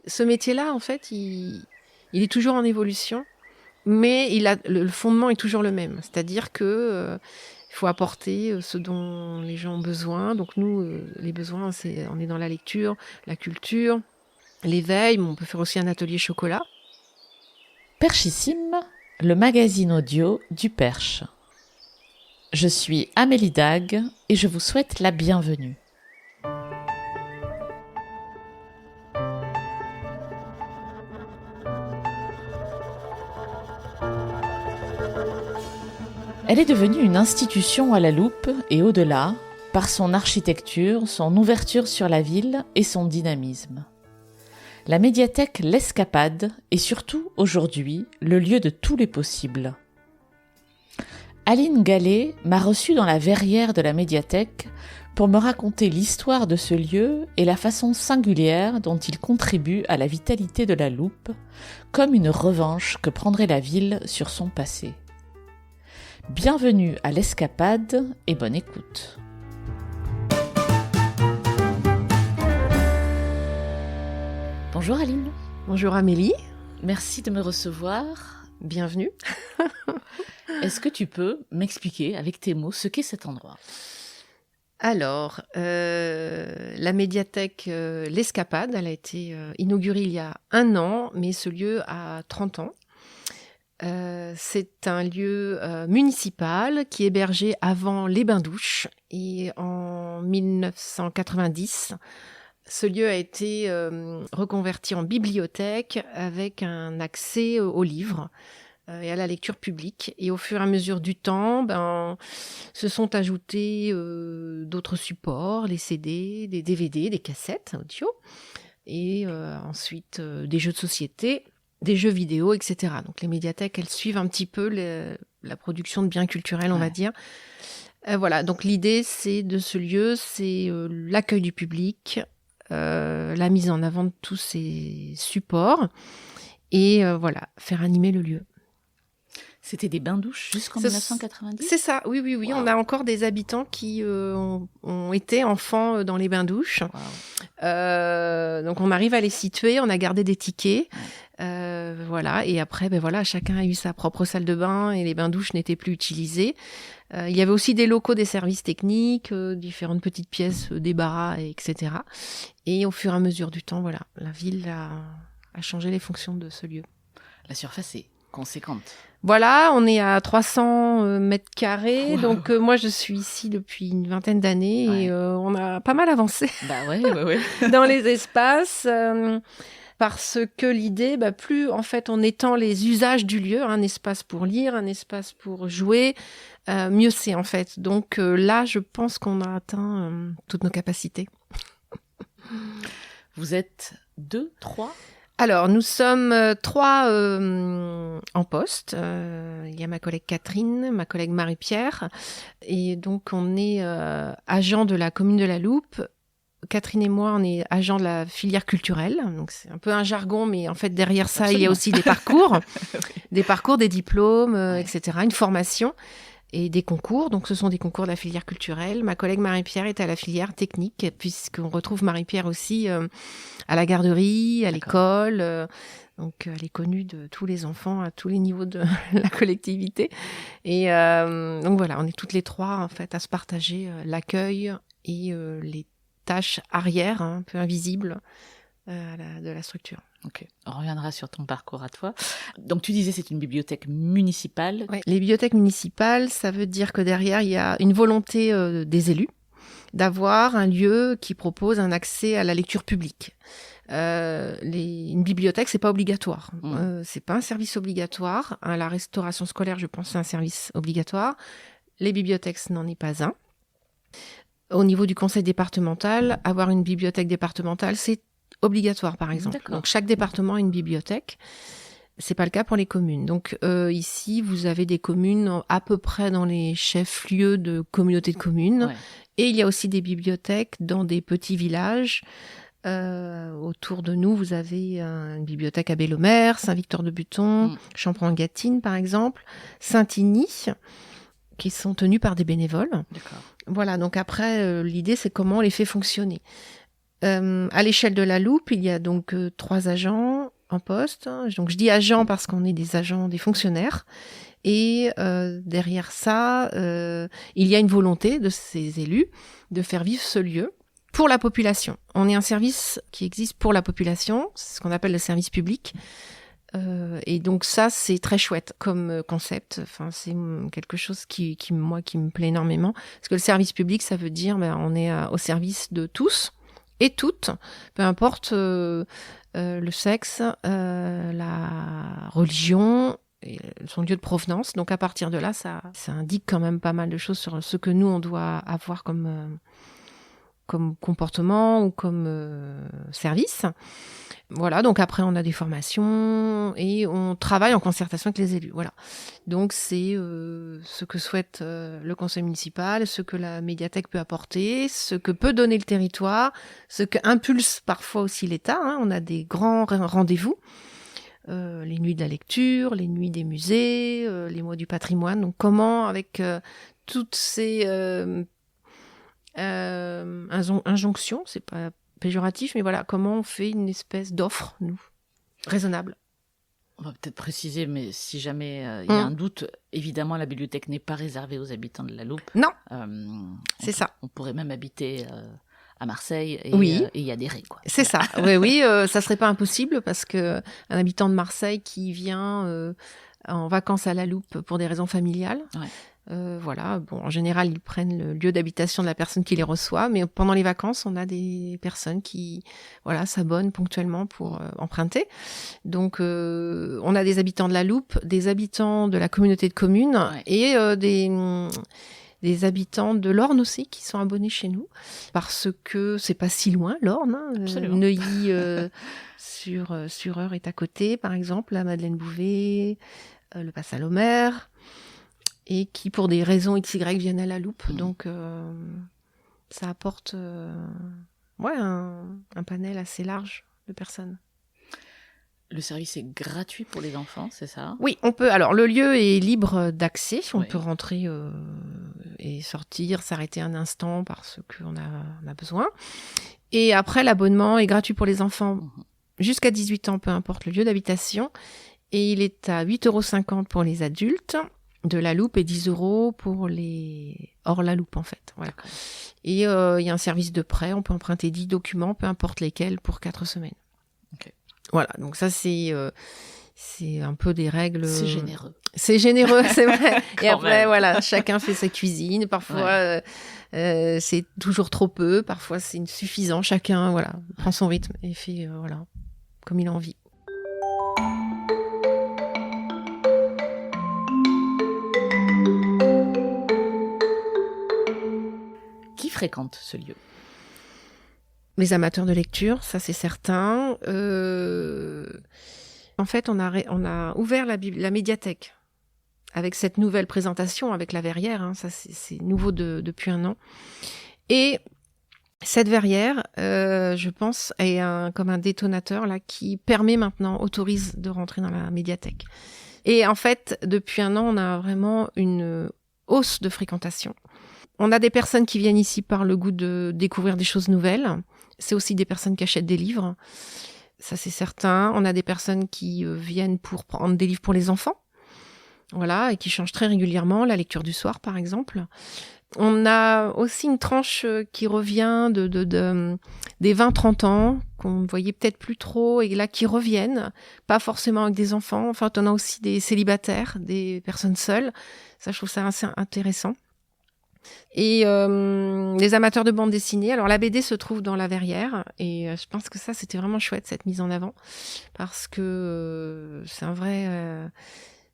Ce métier-là, en fait, il est toujours en évolution, mais le fondement est toujours le même. C'est-à-dire que il faut apporter ce dont les gens ont besoin. Donc nous, les besoins, on est dans la lecture, la culture, l'éveil. Mais on peut faire aussi un atelier chocolat. Perchissime, le magazine audio du Perche. Je suis Amélie Dague et je vous souhaite la bienvenue. Elle est devenue une institution à la loupe et au-delà, par son architecture, son ouverture sur la ville et son dynamisme. La médiathèque L'Escapade est surtout, aujourd'hui, le lieu de tous les possibles. Aline Gallet m'a reçue dans la verrière de la médiathèque pour me raconter l'histoire de ce lieu et la façon singulière dont il contribue à la vitalité de la loupe, comme une revanche que prendrait la ville sur son passé. Bienvenue à l'Escapade et bonne écoute. Bonjour Aline. Bonjour Amélie. Merci de me recevoir. Bienvenue. Est-ce que tu peux m'expliquer avec tes mots ce qu'est cet endroit ? Alors, la médiathèque L'Escapade, elle a été inaugurée il y a 1 an, mais ce lieu a 30 ans. C'est un lieu municipal qui hébergeait avant les bains-douches. Et en 1990, ce lieu a été reconverti en bibliothèque avec un accès aux livres et à la lecture publique. Et au fur et à mesure du temps, se sont ajoutés d'autres supports, les CD, des DVD, des cassettes audio, et ensuite des jeux de société, des jeux vidéo, etc. Donc les médiathèques, elles suivent un petit peu la production de biens culturels, on va dire. Voilà, donc l'idée de ce lieu, c'est l'accueil du public, la mise en avant de tous ces supports, et voilà, faire animer le lieu. C'était des bains-douches jusqu'en 1990 ? C'est ça, oui. Wow. On a encore des habitants qui ont été enfants dans les bains-douches. Wow. Donc on arrive à les situer, on a gardé des tickets. Voilà, et après, chacun a eu sa propre salle de bain et les bains-douches n'étaient plus utilisés. Il y avait aussi des locaux des services techniques, différentes petites pièces, des bars, etc. Et au fur et à mesure du temps, voilà, la ville a changé les fonctions de ce lieu. La surface est conséquente. Voilà, on est à 300 mètres carrés, wow. Donc moi je suis ici depuis une 20aine d'années et on a pas mal avancé dans les espaces. Parce que l'idée, plus en fait on étend les usages du lieu, un espace pour lire, un espace pour jouer, mieux c'est en fait. Donc là, je pense qu'on a atteint toutes nos capacités. Vous êtes 2, 3 ? Alors, nous sommes 3 en poste. Il y a ma collègue Catherine, ma collègue Marie-Pierre. Et donc, on est agents de la commune de la Loupe. Catherine et moi, on est agents de la filière culturelle. Donc, c'est un peu un jargon, mais en fait, derrière ça, absolument. Il y a aussi des parcours, des diplômes, etc., une formation et des concours. Donc, ce sont des concours de la filière culturelle. Ma collègue Marie-Pierre est à la filière technique, puisqu'on retrouve Marie-Pierre aussi à la garderie, à l'école. Donc, elle est connue de tous les enfants à tous les niveaux de la collectivité. Et donc, voilà, on est toutes les 3, en fait, à se partager l'accueil et les tâches arrière, un peu invisibles de la structure. Ok, on reviendra sur ton parcours à toi. Donc tu disais c'est une bibliothèque municipale. Oui. Les bibliothèques municipales, ça veut dire que derrière il y a une volonté des élus d'avoir un lieu qui propose un accès à la lecture publique. Une bibliothèque, c'est pas obligatoire. C'est pas un service obligatoire. La restauration scolaire, je pense, c'est un service obligatoire. Les bibliothèques, ce n'en est pas un. Au niveau du conseil départemental, avoir une bibliothèque départementale, c'est obligatoire, par exemple. D'accord. Donc, chaque département a une bibliothèque. C'est pas le cas pour les communes. Donc, ici, vous avez des communes à peu près dans les chefs-lieux de communautés de communes. Ouais. Et il y a aussi des bibliothèques dans des petits villages. Autour de nous, vous avez une bibliothèque à Bellomère, Saint-Victor-de-Buton, Champron-Gâtine, par exemple, Saint-Igny, qui sont tenus par des bénévoles. D'accord. Voilà, donc après, l'idée, c'est comment on les fait fonctionner. À l'échelle de la Loupe, il y a donc 3 agents en poste. Donc je dis agents parce qu'on est des agents, des fonctionnaires. Et derrière ça, il y a une volonté de ces élus de faire vivre ce lieu pour la population. On est un service qui existe pour la population, c'est ce qu'on appelle le service public. Et donc ça, c'est très chouette comme concept. Enfin, c'est quelque chose qui me plaît énormément. Parce que le service public, ça veut dire on est au service de tous et toutes, peu importe le sexe, la religion, et son lieu de provenance. Donc à partir de là, ça indique quand même pas mal de choses sur ce que nous, on doit avoir comme comportement ou comme service. Voilà, donc après on a des formations et on travaille en concertation avec les élus. Voilà, donc c'est ce que souhaite le conseil municipal, ce que la médiathèque peut apporter, ce que peut donner le territoire, ce que impulse parfois aussi l'État. On a des grands rendez-vous, les nuits de la lecture, les nuits des musées, les mois du patrimoine. Donc comment avec toutes ces injonctions, c'est pas péjoratif, mais voilà, comment on fait une espèce d'offre, nous, raisonnable. On va peut-être préciser, mais si jamais il y a un doute, évidemment, la bibliothèque n'est pas réservée aux habitants de la Loupe. Non, c'est ça. On pourrait même habiter à Marseille et y adhérer, quoi. C'est ça, oui, ça serait pas impossible, parce que un habitant de Marseille qui vient en vacances à la Loupe pour des raisons familiales, voilà, bon, en général, ils prennent le lieu d'habitation de la personne qui les reçoit, mais pendant les vacances, on a des personnes qui, voilà, s'abonnent ponctuellement pour emprunter. Donc, on a des habitants de la Loupe, des habitants de la communauté de communes et des habitants de l'Orne aussi qui sont abonnés chez nous, parce que c'est pas si loin, l'Orne. Neuilly sur Eure est à côté, par exemple, la Madeleine-Bouvet, le Pas-Salomère, et qui, pour des raisons XY, viennent à la Loupe. Donc, ça apporte un panel assez large de personnes. Le service est gratuit pour les enfants, c'est ça ? Oui, on peut. Alors, le lieu est libre d'accès. On peut rentrer et sortir, s'arrêter un instant parce qu'on a besoin. Et après, l'abonnement est gratuit pour les enfants jusqu'à 18 ans, peu importe le lieu d'habitation. Et il est à 8,50 € pour les adultes de la Loupe et 10 € pour les hors la Loupe, en fait. Voilà. Et il y a un service de prêt, on peut emprunter 10 documents, peu importe lesquels, pour 4 semaines. Okay. Voilà, donc ça c'est un peu des règles. C'est généreux. C'est généreux, c'est vrai. Et après, voilà, chacun fait sa cuisine. Parfois, c'est toujours trop peu. Parfois, c'est suffisant. Chacun, voilà, prend son rythme et fait, voilà, comme il a envie. Qui fréquente ce lieu ? Les amateurs de lecture, ça c'est certain. En fait, on a ouvert la médiathèque avec cette nouvelle présentation avec la verrière. Ça c'est nouveau depuis un an. Et cette verrière, je pense, est comme un détonateur là qui autorise de rentrer dans la médiathèque. Et en fait, depuis un an, on a vraiment une hausse de fréquentation. On a des personnes qui viennent ici par le goût de découvrir des choses nouvelles. C'est aussi des personnes qui achètent des livres. Ça, c'est certain. On a des personnes qui viennent pour prendre des livres pour les enfants. Voilà, et qui changent très régulièrement. La lecture du soir, par exemple. On a aussi une tranche qui revient des 20-30 ans, qu'on ne voyait peut-être plus trop, et là, qui reviennent. Pas forcément avec des enfants. Enfin, on a aussi des célibataires, des personnes seules. Ça, je trouve ça assez intéressant. Et les amateurs de bande dessinée. Alors la BD se trouve dans la verrière et je pense que ça c'était vraiment chouette cette mise en avant parce que c'est un vrai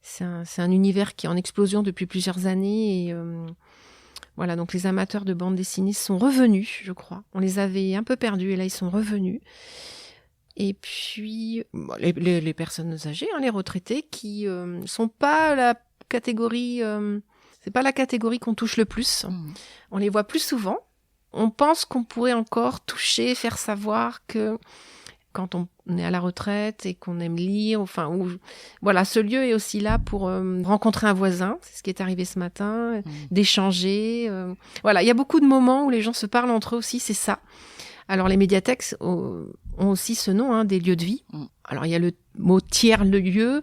c'est un univers qui est en explosion depuis plusieurs années et voilà, donc les amateurs de bande dessinée sont revenus, je crois. On les avait un peu perdus et là ils sont revenus. Et puis les personnes âgées, les retraités qui sont pas la catégorie c'est pas la catégorie qu'on touche le plus. On les voit plus souvent. On pense qu'on pourrait encore toucher, faire savoir que quand on est à la retraite et qu'on aime lire, voilà, ce lieu est aussi là pour rencontrer un voisin. C'est ce qui est arrivé ce matin, d'échanger. Voilà, il y a beaucoup de moments où les gens se parlent entre eux aussi, c'est ça. Alors, les médiathèques ont aussi ce nom, hein, des lieux de vie. Alors, il y a le mot tiers-lieu,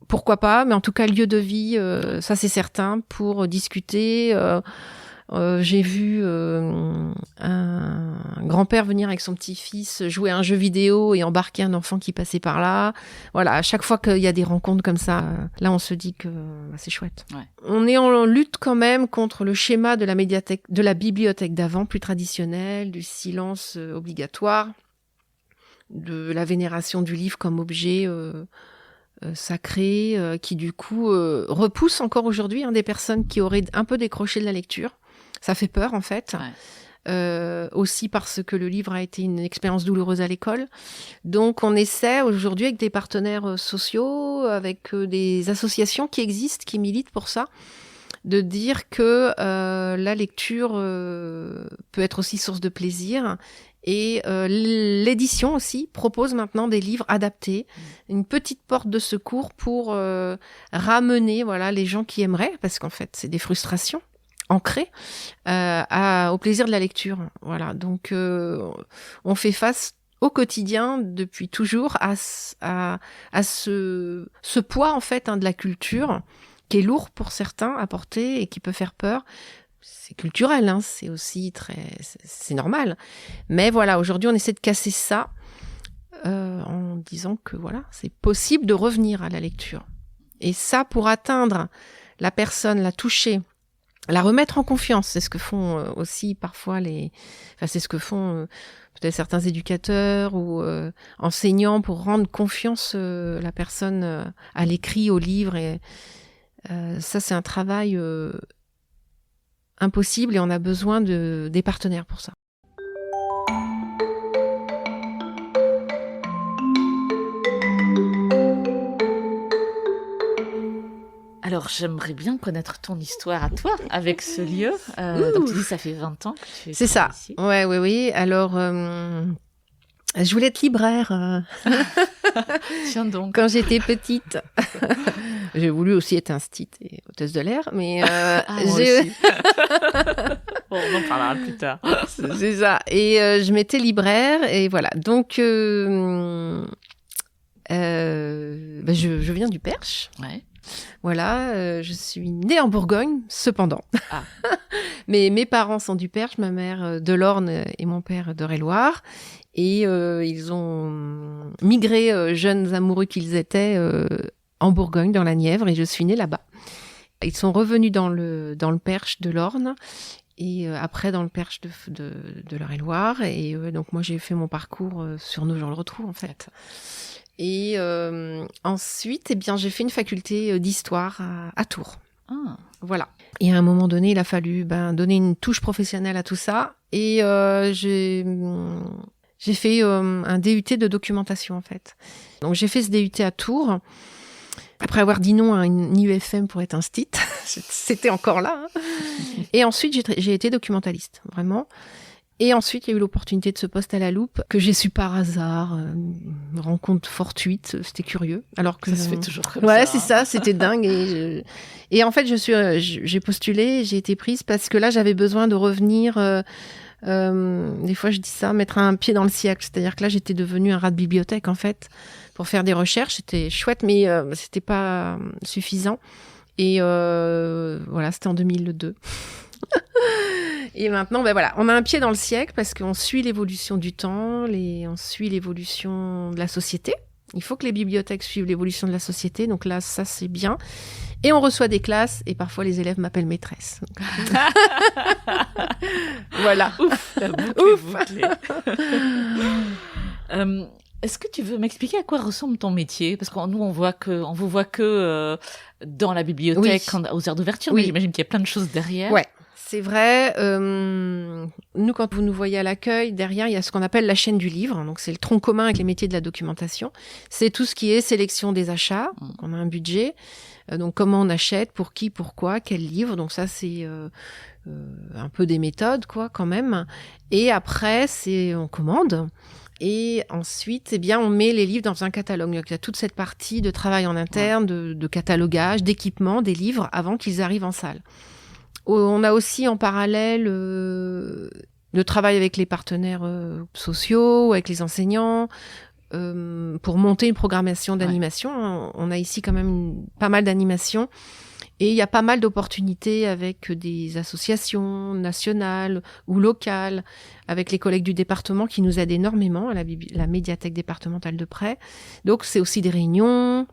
pourquoi pas, mais en tout cas, lieu de vie, ça c'est certain, pour discuter. J'ai vu un grand-père venir avec son petit-fils jouer à un jeu vidéo et embarquer un enfant qui passait par là. Voilà, à chaque fois qu'il y a des rencontres comme ça, là on se dit que c'est chouette. Ouais. On est en lutte quand même contre le schéma de la médiathèque, de la bibliothèque d'avant, plus traditionnelle, du silence obligatoire, de la vénération du livre comme objet sacré, qui du coup repousse encore aujourd'hui des personnes qui auraient un peu décroché de la lecture. Ça fait peur, en fait. Ouais. Aussi parce que le livre a été une expérience douloureuse à l'école. Donc, on essaie aujourd'hui avec des partenaires sociaux, avec des associations qui existent, qui militent pour ça, de dire que la lecture peut être aussi source de plaisir. Et l'édition aussi propose maintenant des livres adaptés, une petite porte de secours pour ramener les gens qui aimeraient, parce qu'en fait, c'est des frustrations ancré au plaisir de la lecture. Voilà, donc on fait face au quotidien depuis toujours à ce poids en fait de la culture qui est lourd pour certains à porter et qui peut faire peur. C'est culturel, c'est aussi c'est normal. Mais voilà, aujourd'hui on essaie de casser ça en disant que c'est possible de revenir à la lecture. Et ça, pour atteindre la personne, la toucher, la remettre en confiance, c'est ce que font aussi parfois c'est ce que font peut-être certains éducateurs ou enseignants pour rendre confiance la personne à l'écrit, au livre. Et ça, c'est un travail impossible et on a besoin des partenaires pour ça. Alors, j'aimerais bien connaître ton histoire à toi avec ce lieu. Donc, tu dis ça fait 20 ans que tu es. C'est ça. Ici. Oui. Alors, je voulais être libraire. Tiens donc. Quand j'étais petite. J'ai voulu aussi être instite et hôtesse de l'air, mais moi aussi. Bon, on en parlera plus tard. C'est ça. Et je m'étais libraire et voilà. Donc, je viens du Perche. Ouais. Voilà, je suis née en Bourgogne, cependant. Ah. Mais mes parents sont du Perche, ma mère de l'Orne et mon père d'Eure-et-Loire. Et ils ont migré, jeunes amoureux qu'ils étaient, en Bourgogne, dans la Nièvre, et je suis née là-bas. Ils sont revenus dans le Perche de l'Orne, et après dans le Perche de l'Eure-et-Loire. Et donc moi, j'ai fait mon parcours sur Nogent-le-Rotrou, en fait. Et ensuite, j'ai fait une faculté d'histoire à Tours. Ah. Voilà. Et à un moment donné, il a fallu donner une touche professionnelle à tout ça. Et j'ai fait un DUT de documentation, en fait. Donc, j'ai fait ce DUT à Tours. Après avoir dit non à une IUFM pour être instite, c'était encore là. Et ensuite, j'ai été documentaliste, vraiment. Et ensuite, il y a eu l'opportunité de ce poste à la Loupe que j'ai su par hasard, une rencontre fortuite, c'était curieux. Alors que ça se fait toujours comme ça. Ouais, c'est ça, c'était dingue. Et en fait, j'ai postulé, j'ai été prise parce que là, j'avais besoin de revenir. Des fois, je dis ça, mettre un pied dans le siècle. C'est-à-dire que là, j'étais devenue un rat de bibliothèque en fait pour faire des recherches. C'était chouette, mais c'était pas suffisant. Et voilà, c'était en 2002. Et maintenant, on a un pied dans le siècle parce qu'on suit l'évolution du temps, on suit l'évolution de la société. Il faut que les bibliothèques suivent l'évolution de la société. Donc là, ça, c'est bien. Et on reçoit des classes et parfois les élèves m'appellent maîtresse. Voilà. Ouf, la boucle est bouclée. Est-ce que tu veux m'expliquer à quoi ressemble ton métier ? Parce que nous, on vous voit que dans la bibliothèque, aux heures d'ouverture, mais j'imagine qu'il y a plein de choses derrière. Ouais. C'est vrai, nous, quand vous nous voyez à l'accueil, derrière, il y a ce qu'on appelle la chaîne du livre. Donc, c'est le tronc commun avec les métiers de la documentation. C'est tout ce qui est sélection des achats. Donc, on a un budget. Donc, comment on achète, pour qui, pourquoi, quel livre. Donc, ça, c'est un peu des méthodes, quoi, quand même. Et après, on commande. Et ensuite, on met les livres dans un catalogue. Donc, il y a toute cette partie de travail en interne, de catalogage, d'équipement des livres avant qu'ils arrivent en salle. On a aussi en parallèle de travail avec les partenaires sociaux, avec les enseignants, pour monter une programmation d'animation. On a ici quand même pas mal d'animations. Et il y a pas mal d'opportunités avec des associations nationales ou locales, avec les collègues du département qui nous aident énormément à la médiathèque départementale de Presles. Donc, c'est aussi des réunions,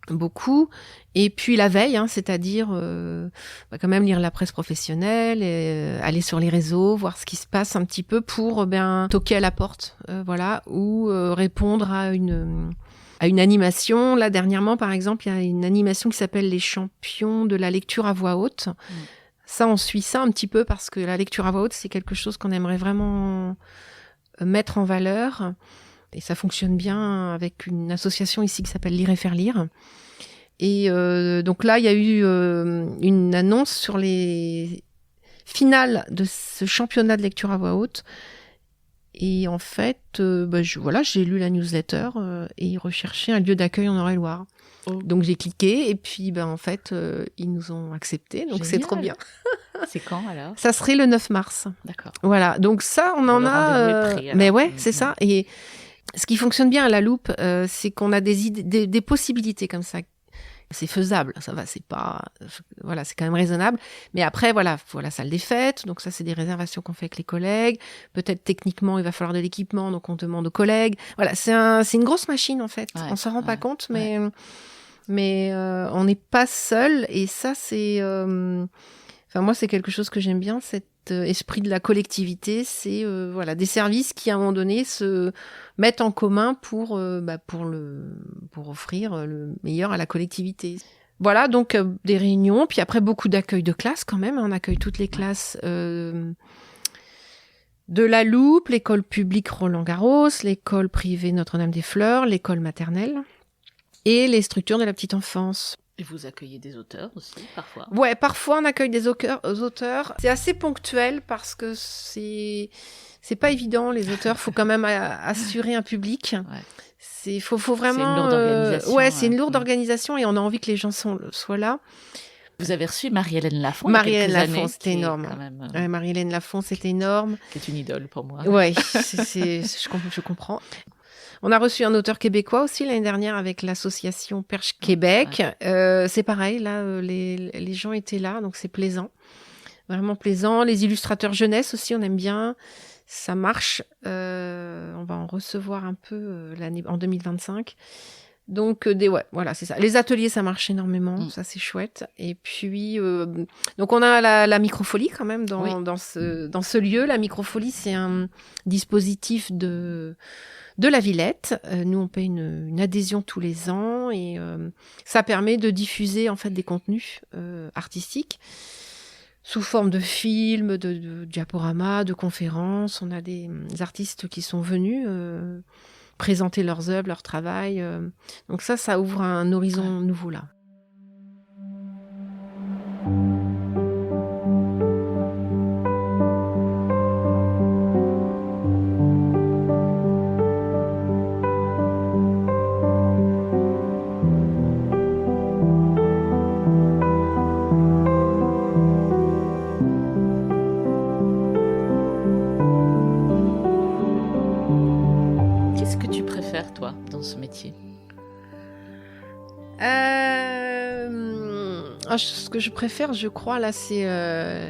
beaucoup. Et puis la veille, c'est-à-dire quand même lire la presse professionnelle, et, aller sur les réseaux, voir ce qui se passe un petit peu pour toquer à la porte, ou répondre à une animation. Là, dernièrement, par exemple, il y a une animation qui s'appelle Les champions de la lecture à voix haute. Ça, on suit ça un petit peu parce que la lecture à voix haute, c'est quelque chose qu'on aimerait vraiment mettre en valeur. Et ça fonctionne bien avec une association ici qui s'appelle Lire et faire lire. Et donc là, il y a eu une annonce sur les finales de ce championnat de lecture à voix haute. Et en fait, j'ai lu la newsletter et ils recherchaient un lieu d'accueil en Eure-et-Loire. Oh. Donc j'ai cliqué et puis en fait, ils nous ont accepté. Donc c'est trop bien. C'est quand alors ? Ça serait le 9 mars. D'accord. Voilà, donc ça, on en a... Pris, mais ouais, c'est ça. Et ce qui fonctionne bien à la loupe, c'est qu'on a des idées, des possibilités comme ça. C'est faisable, ça va, c'est pas... Voilà, c'est quand même raisonnable. Mais après, voilà, faut la salle des fêtes. Donc ça, c'est des réservations qu'on fait avec les collègues. Peut-être techniquement, il va falloir de l'équipement, donc on demande aux collègues. Voilà, c'est une grosse machine, en fait. Ouais, on s'en rend pas compte, mais on n'est pas seul. Et ça, c'est... moi, c'est quelque chose que j'aime bien, cet esprit de la collectivité. C'est des services qui, à un moment donné, se mettent en commun pour offrir le meilleur à la collectivité. Voilà, donc des réunions, puis après beaucoup d'accueil de classe quand même. On accueille toutes les classes de la Loupe, l'école publique Roland-Garros, l'école privée Notre-Dame-des-Fleurs, l'école maternelle et les structures de la petite enfance. Et vous accueillez des auteurs aussi, parfois ? Ouais, parfois on accueille des auteurs. C'est assez ponctuel parce que c'est pas évident, les auteurs. Faut quand même assurer un public. Ouais. Faut vraiment... C'est une lourde organisation. C'est une lourde organisation et on a envie que les gens soient là. Vous avez reçu Marie-Hélène Lafont. Marie-Hélène Lafont, c'était énorme. Marie-Hélène Lafont, c'était énorme. Qui est une idole pour moi. Ouais, je comprends. On a reçu un auteur québécois aussi l'année dernière avec l'association Perche Québec. Ouais. C'est pareil, là, les gens étaient là, donc c'est plaisant. Vraiment plaisant. Les illustrateurs jeunesse aussi, on aime bien. Ça marche. On va en recevoir un peu en 2025. Donc, voilà, c'est ça. Les ateliers, ça marche énormément. Ça, c'est chouette. Et puis, donc on a la microfolie quand même dans ce lieu. La microfolie, c'est un dispositif de la Villette. Nous, on paye une adhésion tous les ans et ça permet de diffuser en fait des contenus artistiques sous forme de films, de diaporamas, de conférences. On a des artistes qui sont venus présenter leurs œuvres, leur travail. Donc ça ouvre un horizon nouveau là. Toi, dans ce métier ? Ce que je préfère, je crois, là, c'est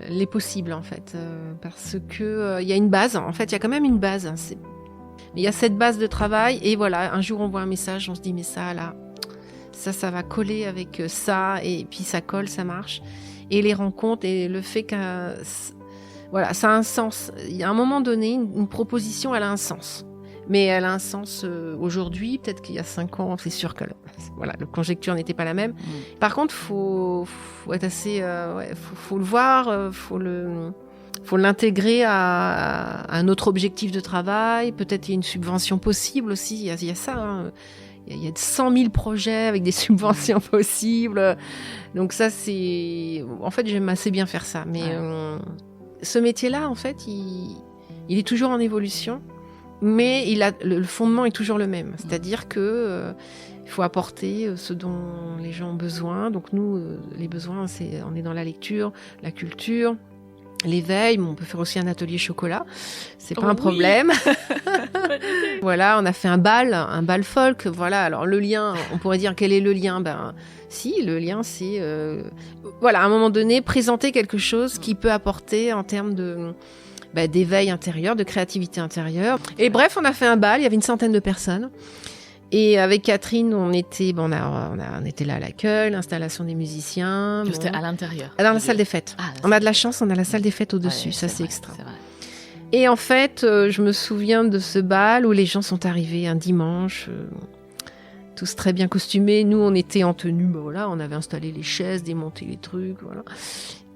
les possibles, en fait. Parce que il y a une base. En fait, il y a quand même une base. Il y a cette base de travail. Et voilà, un jour, on voit un message, on se dit, mais ça, là, ça va coller avec ça. Et puis, ça colle, ça marche. Et les rencontres et le fait que... Voilà, ça a un sens. Il y a un moment donné, une proposition, elle a un sens. Mais elle a un sens aujourd'hui, peut-être qu'il y a 5 ans, c'est sûr que la conjecture n'était pas la même. Par contre, faut être assez, faut le voir, faut l'intégrer à un autre objectif de travail. Peut-être il y a une subvention possible aussi. Il y a ça. Hein. Il y a 100 000 projets avec des subventions possibles. Donc ça, en fait, j'aime assez bien faire ça. Mais ce métier-là, en fait, il est toujours en évolution. Mais le fondement est toujours le même. C'est-à-dire que il faut apporter ce dont les gens ont besoin. Donc nous, les besoins, on est dans la lecture, la culture, l'éveil. On peut faire aussi un atelier chocolat, c'est pas un problème. Voilà, on a fait un bal folk. Voilà, alors le lien, on pourrait dire quel est le lien ? Si, le lien, c'est voilà, à un moment donné, présenter quelque chose qui peut apporter en termes d'éveil intérieur, de créativité intérieure. Et bref, on a fait un bal, il y avait une centaine de personnes. Et avec Catherine, on était là à l'accueil, l'installation des musiciens. C'était à l'intérieur. Dans la salle des fêtes. On a de la chance, on a la salle des fêtes au-dessus, ça c'est extra. Et en fait, je me souviens de ce bal où les gens sont arrivés un dimanche, tous très bien costumés. Nous, on était en tenue, voilà, on avait installé les chaises, démonté les trucs, voilà.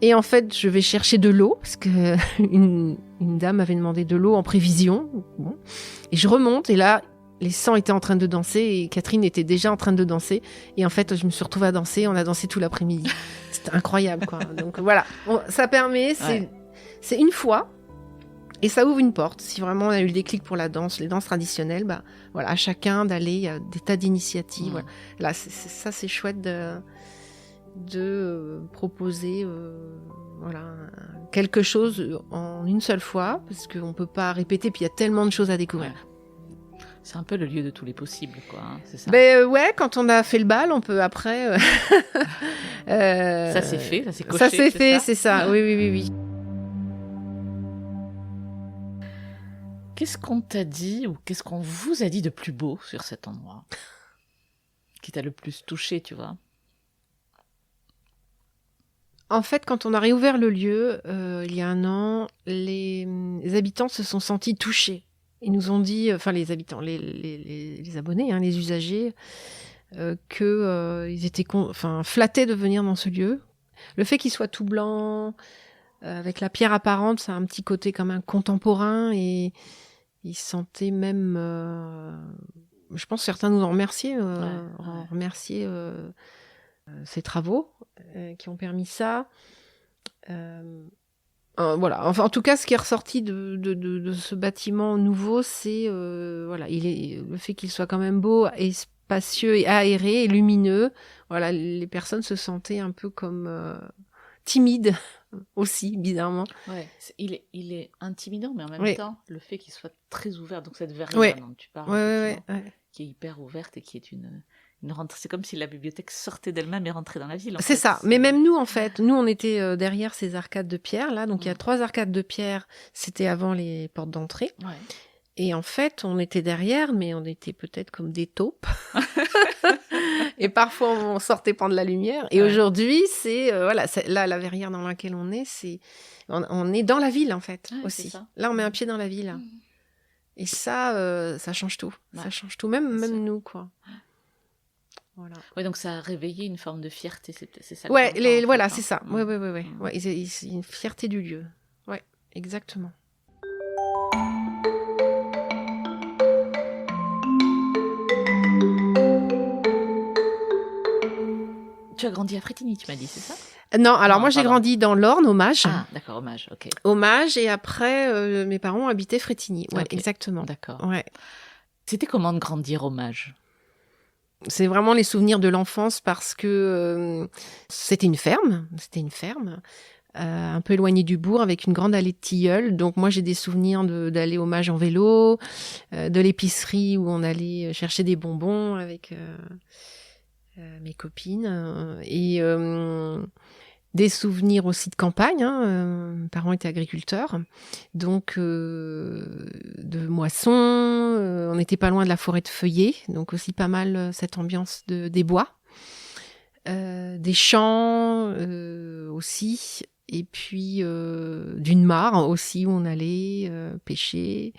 Et en fait, je vais chercher de l'eau, parce que une dame m'avait demandé de l'eau en prévision. Bon. Et je remonte, et là, les 100 étaient en train de danser, et Catherine était déjà en train de danser. Et en fait, je me suis retrouvée à danser, on a dansé tout l'après-midi. C'était incroyable, quoi. Donc voilà, ça permet, c'est une fois, et ça ouvre une porte. Si vraiment on a eu le déclic pour la danse, les danses traditionnelles, voilà, à chacun d'aller, il y a des tas d'initiatives. Voilà. Là, ça, c'est chouette de proposer voilà, quelque chose en une seule fois, parce qu'on ne peut pas répéter, puis il y a tellement de choses à découvrir. Ouais. C'est un peu le lieu de tous les possibles, quoi. Hein, c'est ça. Ouais, quand on a fait le bal, on peut après... ça c'est fait, ça c'est coché. Ça c'est fait, c'est ça. Oui. Qu'est-ce qu'on t'a dit, ou qu'est-ce qu'on vous a dit de plus beau sur cet endroit qui t'a le plus touché, tu vois ? En fait, quand on a réouvert le lieu, il y a un an, les habitants se sont sentis touchés. Ils nous ont dit, enfin les habitants, les abonnés, hein, les usagers, qu'ils étaient flattés de venir dans ce lieu. Le fait qu'il soit tout blanc, avec la pierre apparente, ça a un petit côté comme un contemporain, et ils se sentaient même... je pense que certains nous ont remercié, ces travaux qui ont permis ça. Voilà. Enfin, en tout cas, ce qui est ressorti de ce bâtiment nouveau, c'est voilà, le fait qu'il soit quand même beau et spacieux et aéré et lumineux. Voilà, les personnes se sentaient un peu comme timides aussi, bizarrement. Ouais, il est intimidant, mais en même temps, le fait qu'il soit très ouvert, donc cette verrière dont tu parles, qui est hyper ouverte et qui est une rentrée. C'est comme si la bibliothèque sortait d'elle-même et rentrait dans la ville. C'est ça. Mais même nous, en fait, on était derrière ces arcades de pierre, là. Donc, il y a 3 arcades de pierre. C'était avant les portes d'entrée. Ouais. Et en fait, on était derrière, mais on était peut-être comme des taupes. Et parfois, on sortait prendre la lumière. Et aujourd'hui, voilà, là, la verrière dans laquelle on est, on est dans la ville, en fait, aussi. Là, on met un pied dans la ville. Et ça change tout. Ouais. Ça change tout. Même nous, quoi. Voilà. Ouais, donc ça a réveillé une forme de fierté, c'est ça. Ouais, voilà, c'est ça. Ouais. Ouais, c'est une fierté du lieu. Ouais, exactement. Tu as grandi à Frétigny, tu m'as dit, c'est ça ? Non, alors moi j'ai grandi dans l'Orne, Hommage. Ah, d'accord, Hommage, ok. Hommage, et après mes parents habitaient Frétigny. Ouais, okay. Exactement. D'accord. Ouais. C'était comment de grandir Hommage ? C'est vraiment les souvenirs de l'enfance, parce que c'était une ferme, un peu éloignée du bourg, avec une grande allée de tilleuls. Donc moi j'ai des souvenirs d'aller Hommage en vélo, de l'épicerie où on allait chercher des bonbons avec mes copines, et des souvenirs aussi de campagne. Mes parents étaient agriculteurs, donc de moissons. On n'était pas loin de la forêt de feuillets, donc aussi pas mal cette ambiance des bois, des champs aussi, et puis d'une mare aussi où on allait pêcher.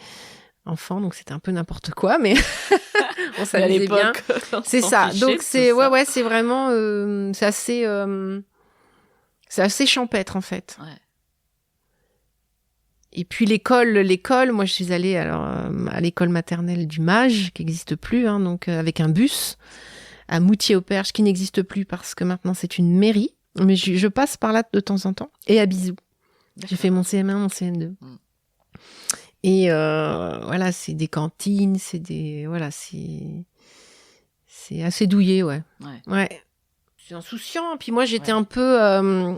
Enfant, donc c'était un peu n'importe quoi, mais on s'amusait bien. C'est ça. Donc c'est c'est vraiment c'est assez champêtre, en fait. Ouais. Et puis l'école, moi je suis allée à l'école maternelle du Mage, qui n'existe plus, donc avec un bus à Moutier-au-Perche, qui n'existe plus parce que maintenant c'est une mairie, mais je passe par là de temps en temps, et à Bisou. D'accord. J'ai fait mon CM1, mon CM2. Et voilà, c'est des cantines, c'est assez douillet, ouais. C'est insouciant. Puis moi, j'étais un peu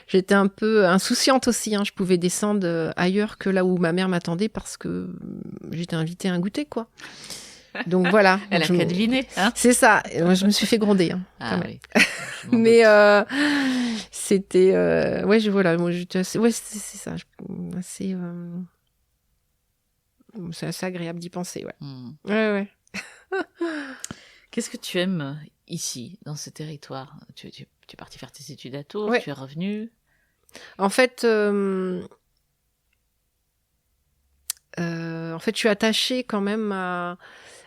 J'étais un peu insouciante aussi. Je pouvais descendre ailleurs que là où ma mère m'attendait parce que j'étais invitée à un goûter, quoi. Donc voilà. Elle a qu'à deviner, hein. C'est ça. Et moi, je me suis fait gronder. Ah oui. Mais c'était... voilà. Moi, j'étais assez... Ouais, c'est ça. Assez... C'est assez agréable d'y penser, ouais. Ouais. Qu'est-ce que tu aimes ici, dans ce territoire ? Tu es partie faire tes études à Tours, Ouais. tu es revenue. En fait, je suis attachée quand même à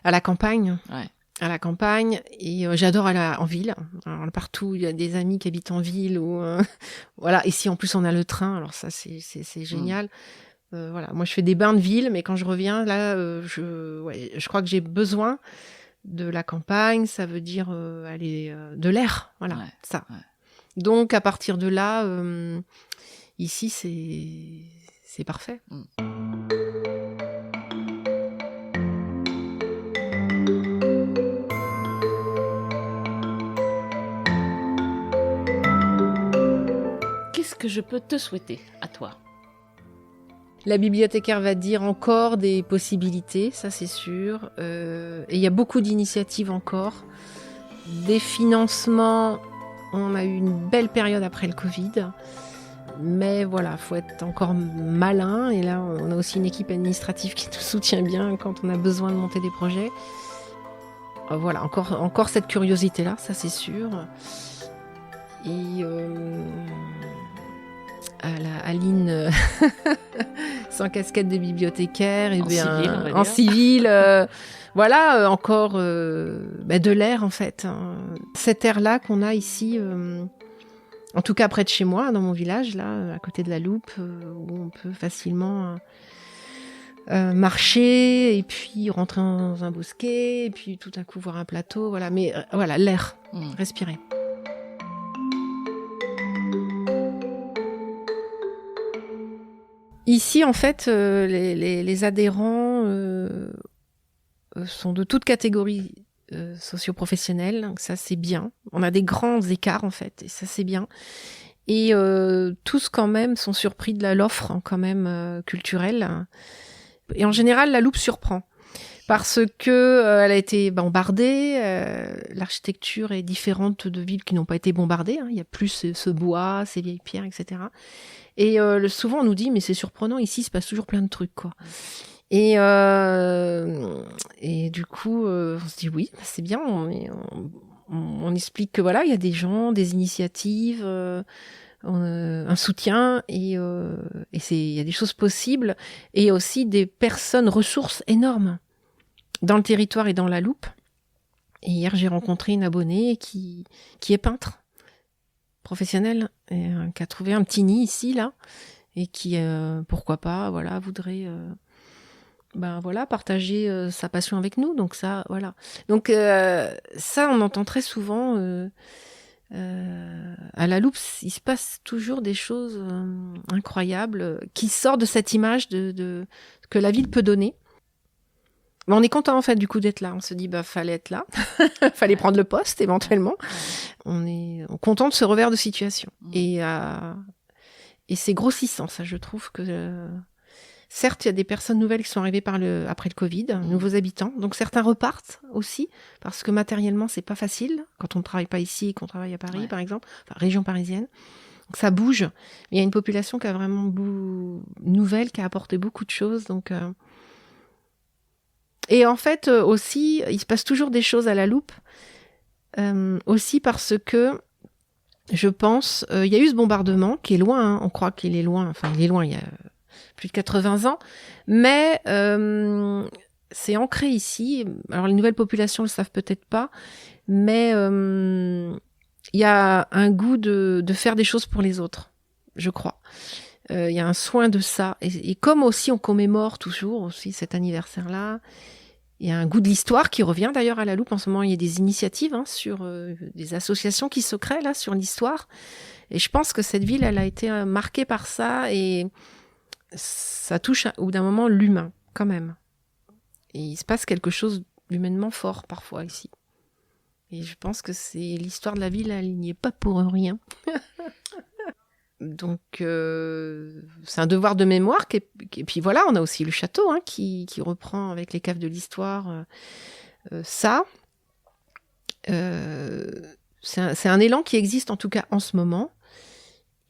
la campagne. Ouais. À la campagne, et j'adore aller en ville. Alors, partout, il y a des amis qui habitent en ville. Voilà. Ici, en plus, on a le train. Alors ça, c'est génial. Voilà. Moi, je fais des bains de ville, mais quand je reviens, là, je crois que j'ai besoin de la campagne. Ça veut dire aller de l'air. Voilà, ça. Ouais. Donc, à partir de là, ici, c'est parfait. Qu'est-ce que je peux te souhaiter à toi ? La bibliothécaire va dire encore des possibilités, ça c'est sûr. Et il y a beaucoup d'initiatives encore. Des financements, on a eu une belle période après le Covid. Mais voilà, faut être encore malin. Et là, on a aussi une équipe administrative qui nous soutient bien quand on a besoin de monter des projets. Voilà, encore cette curiosité-là, ça c'est sûr. Et à la Aline sans casquette de bibliothécaire, et en civil, voilà, encore de l'air en fait. Cet air-là qu'on a ici, en tout cas près de chez moi, dans mon village, là, à côté de la Loupe, où on peut facilement marcher et puis rentrer dans un bosquet et puis tout à coup voir un plateau, voilà. Mais voilà, l'air, respirer. Ici, en fait, les adhérents sont de toutes catégories socio-professionnelles, donc ça c'est bien. On a des grands écarts en fait, et ça c'est bien. Et tous quand même sont surpris de l'offre quand même culturelle. Et en général, la Loupe surprend parce que elle a été bombardée. L'architecture est différente de villes qui n'ont pas été bombardées. Il y a plus ce bois, ces vieilles pierres, etc. Et souvent on nous dit mais c'est surprenant, ici il se passe toujours plein de trucs quoi. Et du coup on se dit oui, c'est bien, on explique que voilà, il y a des gens, des initiatives, un soutien, et il y a des choses possibles, et aussi des personnes ressources énormes dans le territoire et dans la Loupe. Et hier j'ai rencontré une abonnée qui est peintre professionnel, et qui a trouvé un petit nid ici là, et qui pourquoi pas voudrait partager sa passion avec nous. Donc ça voilà, donc ça on entend très souvent à la Loupe. Il se passe toujours des choses incroyables qui sortent de cette image de que la ville peut donner. Mais on est content en fait du coup d'être là. On se dit fallait être là, fallait prendre le poste éventuellement. On est content de ce revers de situation. Et c'est grossissant, ça, je trouve que certes il y a des personnes nouvelles qui sont arrivées après le Covid, nouveaux habitants. Donc certains repartent aussi parce que matériellement c'est pas facile quand on ne travaille pas ici et qu'on travaille à Paris par exemple, région parisienne. Donc ça bouge. Il y a une population qui a vraiment nouvelle, qui a apporté beaucoup de choses. Donc et en fait aussi, il se passe toujours des choses à la Loupe, aussi parce que je pense, il y a eu ce bombardement qui est loin, on croit qu'il est loin, il est loin, il y a plus de 80 ans, mais c'est ancré ici. Alors les nouvelles populations le savent peut-être pas, mais il y a un goût de faire des choses pour les autres, je crois. Il y a un soin de ça, et comme aussi on commémore toujours aussi cet anniversaire-là, il y a un goût de l'histoire qui revient d'ailleurs à la Loupe. En ce moment, il y a des initiatives sur des associations qui se créent là sur l'histoire. Et je pense que cette ville, elle a été marquée par ça, et ça touche au bout d'un moment l'humain quand même. Et il se passe quelque chose d'humainement fort parfois ici. Et je pense que c'est l'histoire de la ville, elle n'y est pas pour rien. Donc, c'est un devoir de mémoire. Et puis voilà, on a aussi le château qui reprend avec les caves de l'histoire ça. C'est un élan qui existe en tout cas en ce moment.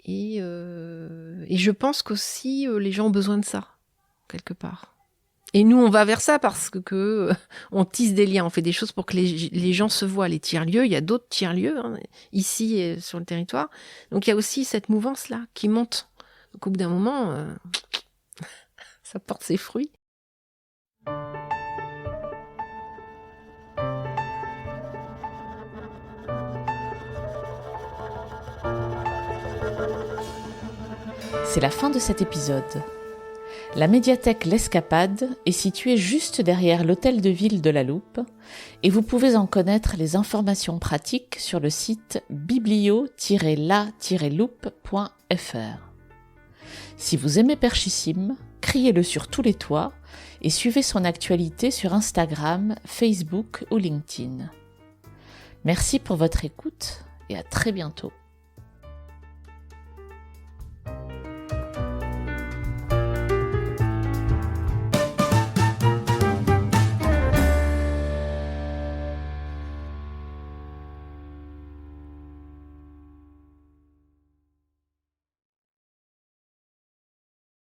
Et je pense qu'aussi les gens ont besoin de ça, quelque part. Et nous, on va vers ça parce que on tisse des liens, on fait des choses pour que les gens se voient. Les tiers-lieux, il y a d'autres tiers-lieux ici et sur le territoire. Donc il y a aussi cette mouvance-là qui monte. Donc au bout d'un moment, ça porte ses fruits. C'est la fin de cet épisode. La médiathèque L'Escapade est située juste derrière l'hôtel de ville de la Loupe et vous pouvez en connaître les informations pratiques sur le site biblio-la-loupe.fr. Si vous aimez Perchissime, criez-le sur tous les toits et suivez son actualité sur Instagram, Facebook ou LinkedIn. Merci pour votre écoute et à très bientôt.